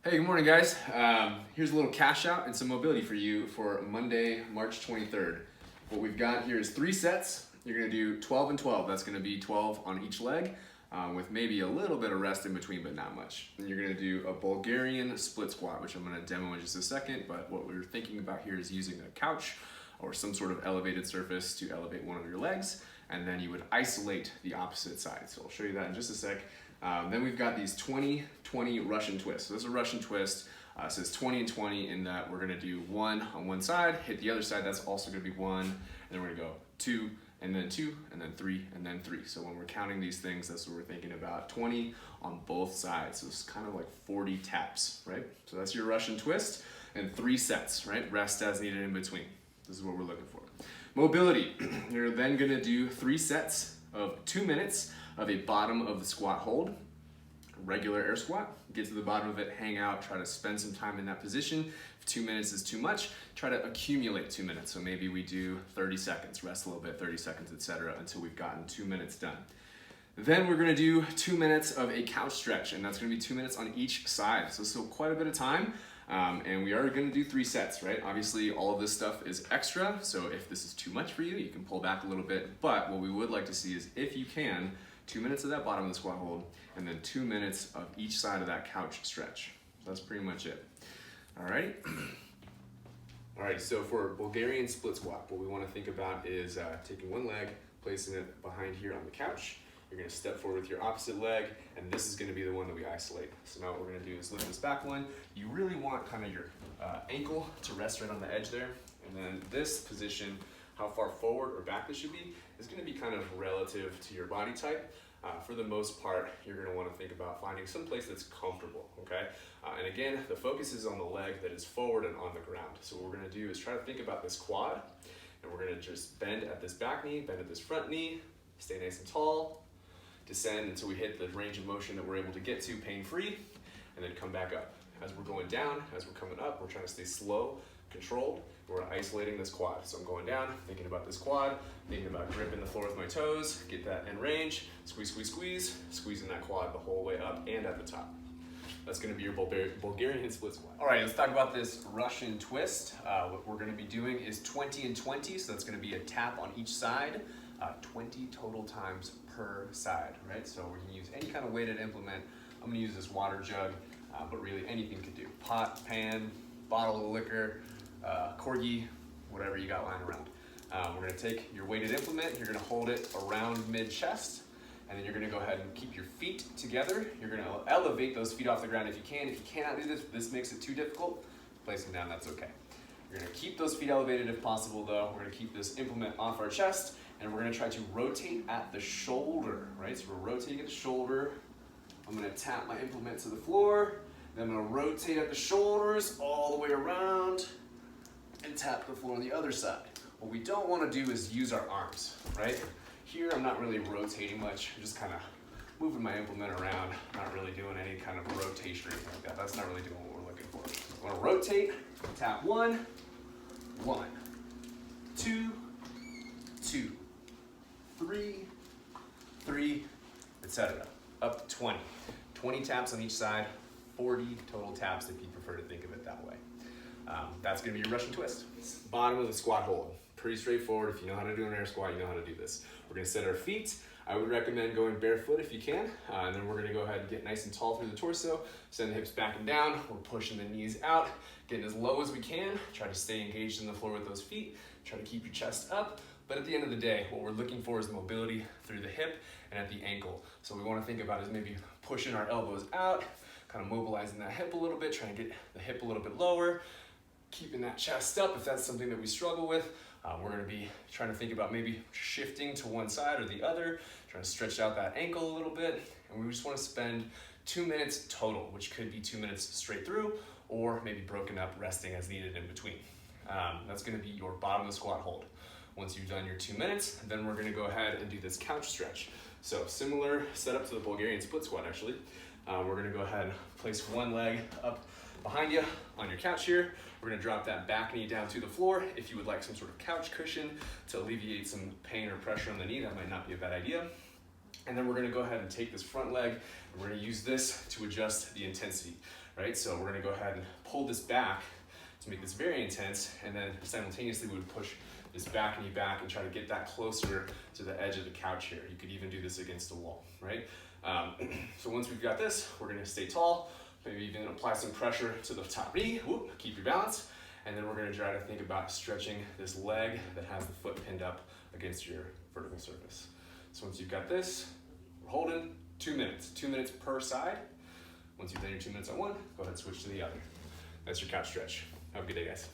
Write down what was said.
Hey, good morning, guys. Here's a little cash out and some mobility for you for Monday, March 23rd. What we've got here is 3 sets. You're gonna do 12 and 12. That's gonna be 12 on each leg with maybe a little bit of rest in between, but not much. And you're gonna do a Bulgarian split squat, which I'm gonna demo in just a second, but what we're thinking about here is using a couch or some sort of elevated surface to elevate one of your legs, and then you would isolate the opposite side. So I'll show you that in just a sec. Then we've got these 20-20 Russian twists. So this is a Russian twist. It says 20 and 20 in that we're gonna do 1 on one side, hit the other side, that's also gonna be 1, and then we're gonna go 2, and then 2, and then 3, and then 3. So when we're counting these things, that's what we're thinking about, 20 on both sides. So it's kind of like 40 taps, right? So that's your Russian twist, and 3 sets, right? Rest as needed in between. This is what we're looking for. Mobility, you're then gonna do 3 sets of 2 minutes of a bottom of the squat hold, regular air squat. Get to the bottom of it, hang out, try to spend some time in that position. If 2 minutes is too much, try to accumulate 2 minutes. So maybe we do 30 seconds, rest a little bit, 30 seconds, etc., until we've gotten 2 minutes done. Then we're gonna do 2 minutes of a couch stretch, and that's gonna be 2 minutes on each side. So still quite a bit of time. And we are gonna do 3 sets, right? Obviously, all of this stuff is extra, so if this is too much for you, you can pull back a little bit. But what we would like to see is, if you can, 2 minutes of that bottom of the squat hold, and then 2 minutes of each side of that couch stretch. So that's pretty much it. All right. All right, so for Bulgarian split squat, what we wanna think about is taking one leg, placing it behind here on the couch. You're gonna step forward with your opposite leg, and this is gonna be the one that we isolate. So now what we're gonna do is lift this back one. You really want kind of your ankle to rest right on the edge there. And then this position, how far forward or back this should be, is gonna be kind of relative to your body type. For the most part, you're gonna wanna think about finding some place that's comfortable, okay? And again, the focus is on the leg that is forward and on the ground. So what we're gonna do is try to think about this quad, and we're gonna just bend at this back knee, bend at this front knee, stay nice and tall, descend until we hit the range of motion that we're able to get to pain-free, and then come back up. As we're going down, as we're coming up, we're trying to stay slow, controlled. We're isolating this quad. So I'm going down, thinking about this quad, thinking about gripping the floor with my toes, get that in range, squeeze, squeeze, squeeze, squeezing that quad the whole way up and at the top. That's gonna be your Bulgarian split squat. All right, let's talk about this Russian twist. What we're gonna be doing is 20 and 20, so that's gonna be a tap on each side, 20 total times per side, right? So we can use any kind of weighted implement. I'm gonna use this water jug, but really anything could do. Pot, pan, bottle of liquor, corgi, whatever you got lying around. We're gonna take your weighted implement, you're gonna hold it around mid-chest, and then you're gonna go ahead and keep your feet together. You're gonna elevate those feet off the ground if you can. If you cannot do this, this makes it too difficult, place them down, that's okay. You're gonna keep those feet elevated if possible though. We're gonna keep this implement off our chest, and we're gonna try to rotate at the shoulder, right? So we're rotating at the shoulder. I'm gonna tap my implement to the floor, then I'm gonna rotate at the shoulders all the way around and tap the floor on the other side. What we don't wanna do is use our arms, right? Here, I'm not really rotating much. I'm just kind of moving my implement around, not really doing any kind of rotation or anything like that. That's not really doing what we're looking for. I wanna rotate, tap 1, 1, 2, 2, 3, 3, etc. Up to 20. 20 taps on each side, 40 total taps if you prefer to think of it that way. That's gonna be your Russian twist. Bottom of the squat hold. Pretty straightforward. If you know how to do an air squat, you know how to do this. We're gonna set our feet. I would recommend going barefoot if you can. And then we're gonna go ahead and get nice and tall through the torso. Send the hips back and down. We're pushing the knees out, getting as low as we can. Try to stay engaged in the floor with those feet. Try to keep your chest up. But at the end of the day, what we're looking for is mobility through the hip and at the ankle. So what we wanna think about is maybe pushing our elbows out, kind of mobilizing that hip a little bit, trying to get the hip a little bit lower, keeping that chest up if that's something that we struggle with. We're gonna be trying to think about maybe shifting to one side or the other, trying to stretch out that ankle a little bit. And we just wanna spend 2 minutes total, which could be 2 minutes straight through, or maybe broken up, resting as needed in between. That's gonna be your bottom of the squat hold. Once you've done your 2 minutes, then we're gonna go ahead and do this couch stretch. So similar setup to the Bulgarian split squat actually. We're gonna go ahead and place one leg up behind you on your couch here. We're gonna drop that back knee down to the floor. If you would like some sort of couch cushion to alleviate some pain or pressure on the knee, that might not be a bad idea. And then we're gonna go ahead and take this front leg, and we're gonna use this to adjust the intensity. right? So we're gonna go ahead and pull this back to make this very intense, and then simultaneously we would push this back knee back and try to get that closer to the edge of the couch here. You could even do this against a wall, right? So once we've got this, we're gonna stay tall, maybe even apply some pressure to the top knee, whoop, keep your balance, and then we're gonna try to think about stretching this leg that has the foot pinned up against your vertical surface. So once you've got this, we're holding 2 minutes, 2 minutes per side. Once you've done your 2 minutes on one, go ahead and switch to the other. That's your couch stretch. Have a good day, guys.